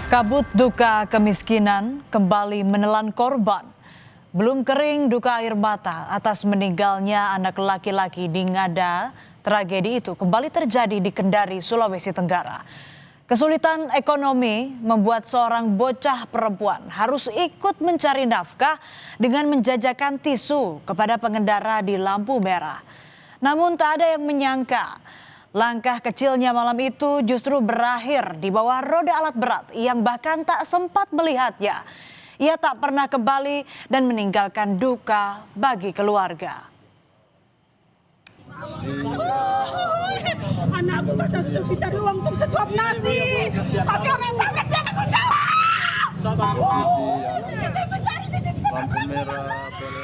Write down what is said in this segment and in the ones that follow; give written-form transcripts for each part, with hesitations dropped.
Kabut duka kemiskinan kembali menelan korban. Belum kering duka air mata atas meninggalnya anak laki-laki di Ngada. Tragedi itu kembali terjadi di Kendari, Sulawesi Tenggara. Kesulitan ekonomi membuat seorang bocah perempuan harus ikut mencari nafkah dengan menjajakan tisu kepada pengendara di lampu merah. Namun tak ada yang menyangka langkah kecilnya malam itu justru berakhir di bawah roda alat berat yang bahkan tak sempat melihatnya. Ia tak pernah kembali dan meninggalkan duka bagi keluarga. Anakku bisa uang untuk sesuap nasi, tapi orang yang tabrak dia tanggung jawab.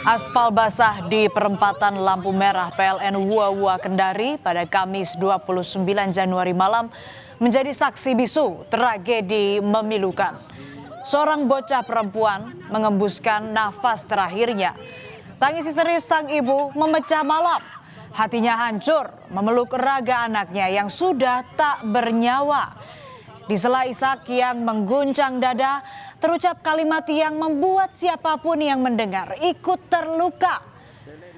Aspal basah di perempatan lampu merah PLN Wua Kendari pada Kamis 29 Januari malam menjadi saksi bisu tragedi memilukan. Seorang bocah perempuan mengembuskan nafas terakhirnya. Tangis histeris sang ibu memecah malam. Hatinya hancur memeluk raga anaknya yang sudah tak bernyawa. Di sela isak yang mengguncang dada, terucap kalimat yang membuat siapapun yang mendengar ikut terluka.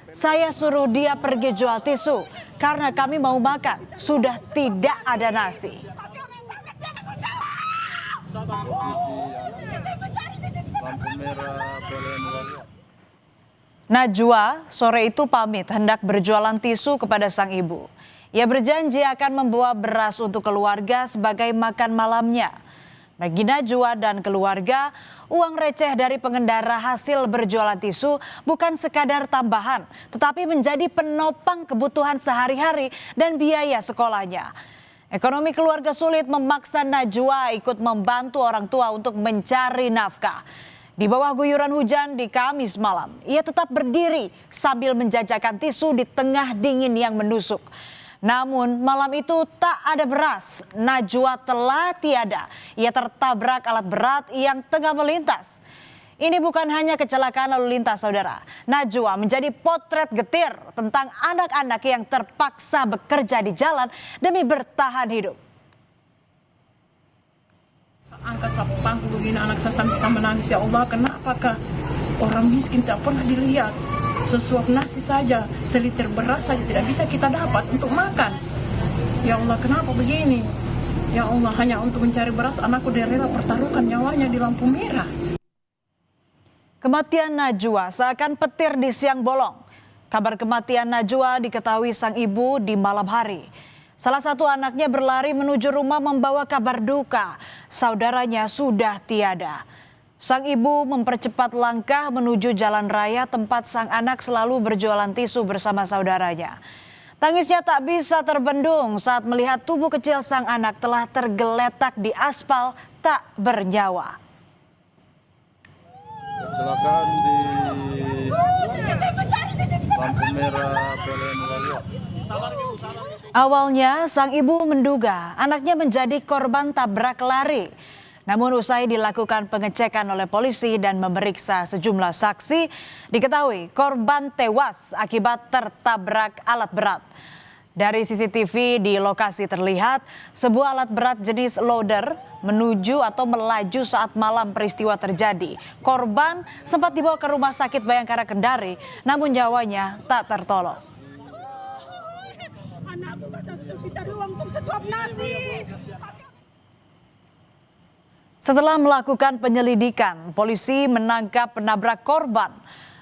Saya suruh dia pergi jual tisu karena kami mau makan, sudah tidak ada nasi. Najwa sore itu pamit hendak berjualan tisu kepada sang ibu. Ia berjanji akan membawa beras untuk keluarga sebagai makan malamnya. Bagi Najwa dan keluarga, uang receh dari pengendara hasil berjualan tisu bukan sekadar tambahan, tetapi menjadi penopang kebutuhan sehari-hari dan biaya sekolahnya. Ekonomi keluarga sulit memaksa Najwa ikut membantu orang tua untuk mencari nafkah. Di bawah guyuran hujan di Kamis malam, ia tetap berdiri sambil menjajakan tisu di tengah dingin yang menusuk. Namun malam itu tak ada beras, Najwa telah tiada. Ia tertabrak alat berat yang tengah melintas. Ini bukan hanya kecelakaan lalu lintas, saudara. Najwa menjadi potret getir tentang anak-anak yang terpaksa bekerja di jalan demi bertahan hidup. Angkat sapu pangku begini anak saya sampai menangis, ya Allah, kenapakah orang miskin tak pernah dilihat? Sesuap nasi saja, seliter beras saja tidak bisa kita dapat untuk makan. Ya Allah, kenapa begini? Ya Allah, hanya untuk mencari beras anakku dia rela pertaruhkan nyawanya di lampu merah. Kematian Najwa seakan petir di siang bolong. Kabar kematian Najwa diketahui sang ibu di malam hari. Salah satu anaknya berlari menuju rumah membawa kabar duka. Saudaranya sudah tiada. Sang ibu mempercepat langkah menuju jalan raya tempat sang anak selalu berjualan tisu bersama saudaranya. Tangisnya tak bisa terbendung saat melihat tubuh kecil sang anak telah tergeletak di aspal tak bernyawa. Kecelakaan di lampu merah PLN Wua. Awalnya sang ibu menduga anaknya menjadi korban tabrak lari. Namun usai dilakukan pengecekan oleh polisi dan memeriksa sejumlah saksi, diketahui korban tewas akibat tertabrak alat berat. Dari CCTV di lokasi terlihat sebuah alat berat jenis loader menuju atau melaju saat malam peristiwa terjadi. Korban sempat dibawa ke Rumah Sakit Bayangkara Kendari, namun nyawanya tak tertolong. Anakku bisa uang untuk sesuap nasi. Setelah melakukan penyelidikan, polisi menangkap penabrak korban.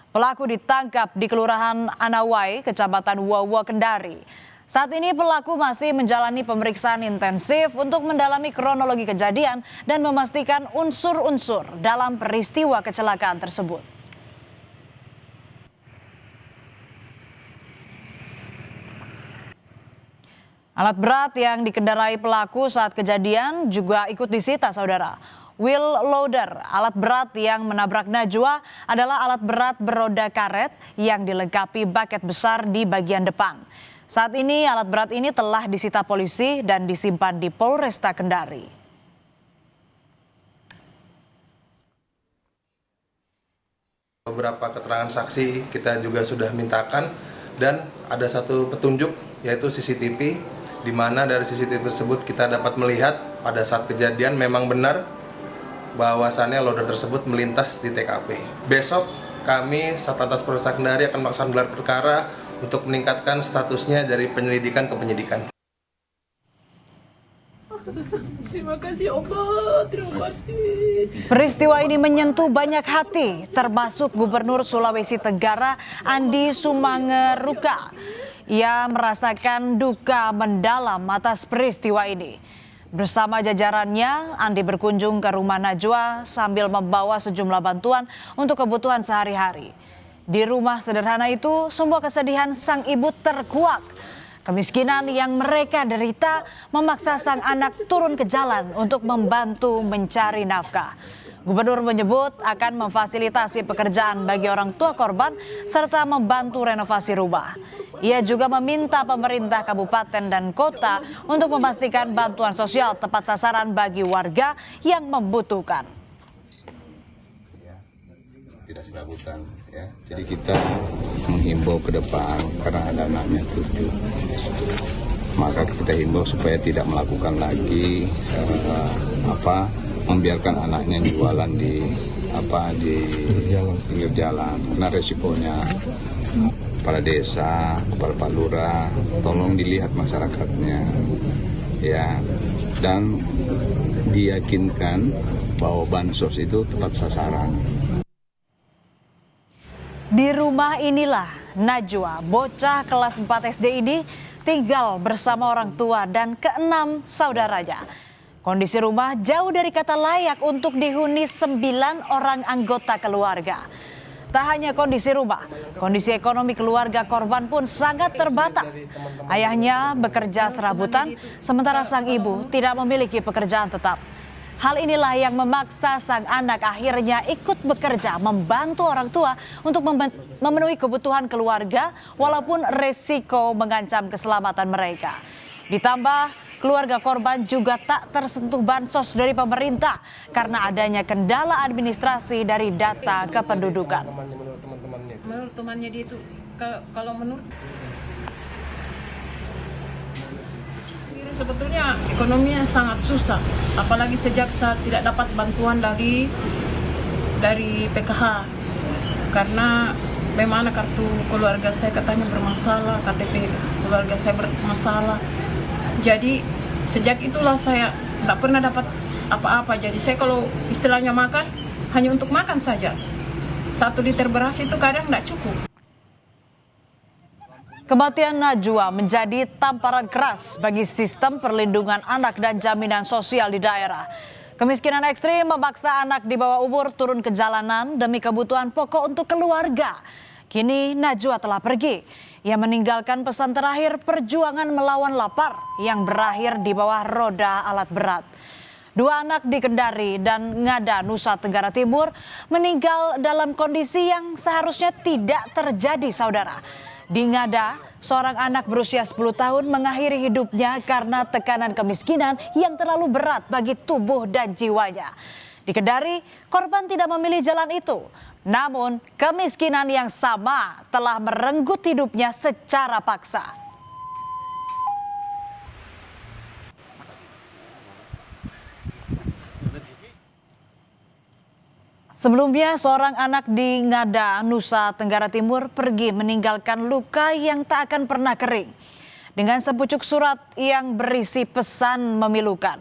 Pelaku ditangkap di Kelurahan Anawai, Kecamatan Wua Kendari. Saat ini pelaku masih menjalani pemeriksaan intensif untuk mendalami kronologi kejadian dan memastikan unsur-unsur dalam peristiwa kecelakaan tersebut. Alat berat yang dikendarai pelaku saat kejadian juga ikut disita, saudara. Wheel loader, alat berat yang menabrak Najwa, adalah alat berat beroda karet yang dilengkapi baket besar di bagian depan. Saat ini alat berat ini telah disita polisi dan disimpan di Polresta Kendari. Beberapa keterangan saksi kita juga sudah mintakan dan ada satu petunjuk yaitu CCTV, di mana dari CCTV tersebut kita dapat melihat pada saat kejadian memang benar bahwasannya loader tersebut melintas di TKP. Besok kami Satlantas Polresta Kendari akan melaksanakan gelar perkara untuk meningkatkan statusnya dari penyelidikan ke penyidikan. Terima kasih Allah, terima kasih. Peristiwa ini menyentuh banyak hati, termasuk Gubernur Sulawesi Tenggara Andi Sumangeruka. Ia merasakan duka mendalam atas peristiwa ini. Bersama jajarannya, Andi berkunjung ke rumah Najwa sambil membawa sejumlah bantuan untuk kebutuhan sehari-hari. Di rumah sederhana itu, semua kesedihan sang ibu terkuak. Kemiskinan yang mereka derita memaksa sang anak turun ke jalan untuk membantu mencari nafkah. Gubernur menyebut akan memfasilitasi pekerjaan bagi orang tua korban serta membantu renovasi rumah. Ia juga meminta pemerintah kabupaten dan kota untuk memastikan bantuan sosial tepat sasaran bagi warga yang membutuhkan. Tidak serabutan ya. Jadi kita menghimbau ke depan karena ada anaknya 7. Maka kita himbau supaya tidak melakukan lagi membiarkan anaknya jualan di pinggir jalan karena resikonya. Kepala desa, kepala Pak Lurah, tolong dilihat masyarakatnya ya, dan diyakinkan bahwa bansos itu tepat sasaran. Di rumah inilah Najwa, bocah kelas 4 SD ini tinggal bersama orang tua dan ke-6 saudaranya. Kondisi rumah jauh dari kata layak untuk dihuni 9 orang anggota keluarga. Tak hanya kondisi rumah, kondisi ekonomi keluarga korban pun sangat terbatas. Ayahnya bekerja serabutan, sementara sang ibu tidak memiliki pekerjaan tetap. Hal inilah yang memaksa sang anak akhirnya ikut bekerja membantu orang tua untuk memenuhi kebutuhan keluarga walaupun resiko mengancam keselamatan mereka. Ditambah keluarga korban juga tak tersentuh bansos dari pemerintah karena adanya kendala administrasi dari data kependudukan. Menurut temannya dia itu, kalau menurut sebetulnya ekonominya sangat susah, apalagi sejak saya tidak dapat bantuan dari PKH karena memang kartu keluarga saya katanya bermasalah, KTP keluarga saya bermasalah. Jadi sejak itulah saya tidak pernah dapat apa-apa. Jadi saya kalau istilahnya makan hanya untuk makan saja. 1 liter beras itu kadang tidak cukup. Kematian Najwa menjadi tamparan keras bagi sistem perlindungan anak dan jaminan sosial di daerah. Kemiskinan ekstrim memaksa anak di bawah umur turun ke jalanan demi kebutuhan pokok untuk keluarga. Kini Najwa telah pergi. Ia meninggalkan pesan terakhir perjuangan melawan lapar yang berakhir di bawah roda alat berat. 2 anak di Kendari dan Ngada, Nusa Tenggara Timur meninggal dalam kondisi yang seharusnya tidak terjadi, saudara. Di Ngada, seorang anak berusia 10 tahun mengakhiri hidupnya karena tekanan kemiskinan yang terlalu berat bagi tubuh dan jiwanya. Di Kendari, korban tidak memilih jalan itu. Namun, kemiskinan yang sama telah merenggut hidupnya secara paksa. Sebelumnya, seorang anak di Ngada, Nusa Tenggara Timur pergi meninggalkan luka yang tak akan pernah kering. Dengan sepucuk surat yang berisi pesan memilukan.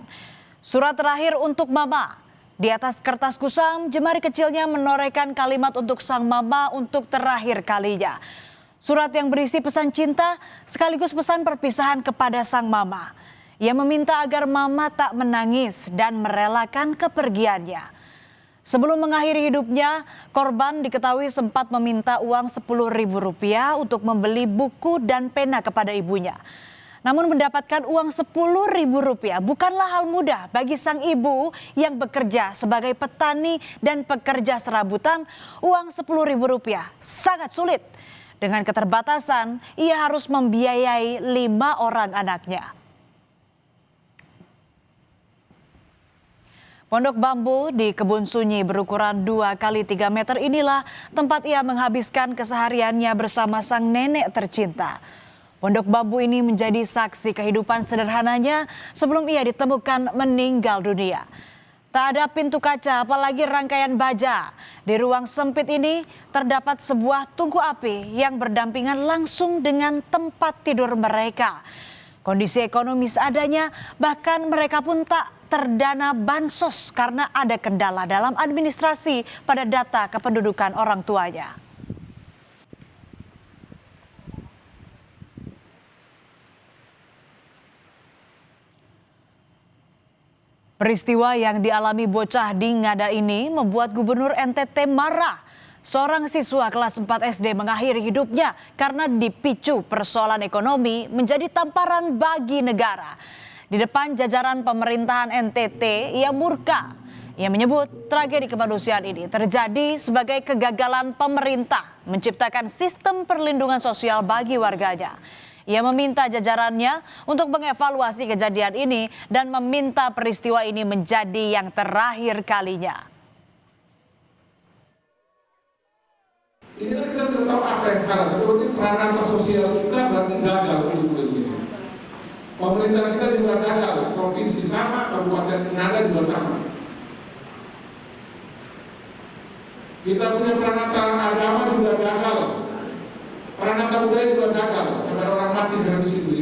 Surat terakhir untuk Mama. Di atas kertas kusam, jemari kecilnya menorehkan kalimat untuk sang mama untuk terakhir kalinya. Surat yang berisi pesan cinta sekaligus pesan perpisahan kepada sang mama. Ia meminta agar mama tak menangis dan merelakan kepergiannya. Sebelum mengakhiri hidupnya, korban diketahui sempat meminta uang Rp10.000 untuk membeli buku dan pena kepada ibunya. Namun mendapatkan uang Rp10.000 bukanlah hal mudah bagi sang ibu yang bekerja sebagai petani dan pekerja serabutan. Uang Rp10.000 sangat sulit. Dengan keterbatasan, ia harus membiayai 5 orang anaknya. Pondok bambu di Kebun Sunyi berukuran 2 x 3 meter inilah tempat ia menghabiskan kesehariannya bersama sang nenek tercinta. Pondok bambu ini menjadi saksi kehidupan sederhananya sebelum ia ditemukan meninggal dunia. Tak ada pintu kaca, apalagi rangkaian baja. Di ruang sempit ini terdapat sebuah tungku api yang berdampingan langsung dengan tempat tidur mereka. Kondisi ekonomi seadanya, bahkan mereka pun tak terdana bansos karena ada kendala dalam administrasi pada data kependudukan orang tuanya. Peristiwa yang dialami bocah di Ngada ini membuat Gubernur NTT marah. Seorang siswa kelas 4 SD mengakhiri hidupnya karena dipicu persoalan ekonomi menjadi tamparan bagi negara. Di depan jajaran pemerintahan NTT, ia murka. Ia menyebut tragedi kemanusiaan ini terjadi sebagai kegagalan pemerintah menciptakan sistem perlindungan sosial bagi warganya. Ia meminta jajarannya untuk mengevaluasi kejadian ini dan meminta peristiwa ini menjadi yang terakhir kalinya. Ini kan kita tidak tahu apa yang salah, tapi berarti peranata sosial kita berarti gagal untuk ini. Pemerintah kita juga gagal, provinsi sama, kabupaten Ngada juga sama. Kita punya peranata agama juga gagal. Peranata budaya juga gagal, sampai orang mati karena di situ.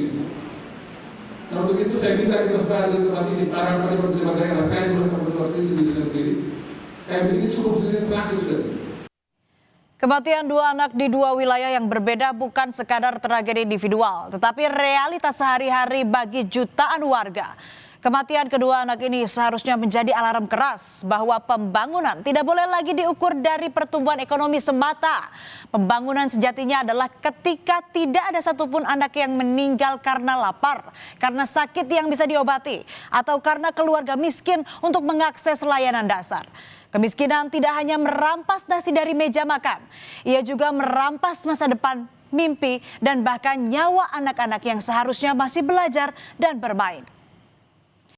Nah untuk itu saya minta kita sebagai di tempat ini, para pejabat daerah, saya juga sebagai diri saya sendiri. Kayak begini cukup sendiri terakhir sudah. Kematian dua anak di dua wilayah yang berbeda bukan sekadar tragedi individual, tetapi realitas sehari-hari bagi jutaan warga. Kematian kedua anak ini seharusnya menjadi alarm keras bahwa pembangunan tidak boleh lagi diukur dari pertumbuhan ekonomi semata. Pembangunan sejatinya adalah ketika tidak ada satupun anak yang meninggal karena lapar, karena sakit yang bisa diobati, atau karena keluarga miskin untuk mengakses layanan dasar. Kemiskinan tidak hanya merampas nasi dari meja makan, ia juga merampas masa depan, mimpi, dan bahkan nyawa anak-anak yang seharusnya masih belajar dan bermain.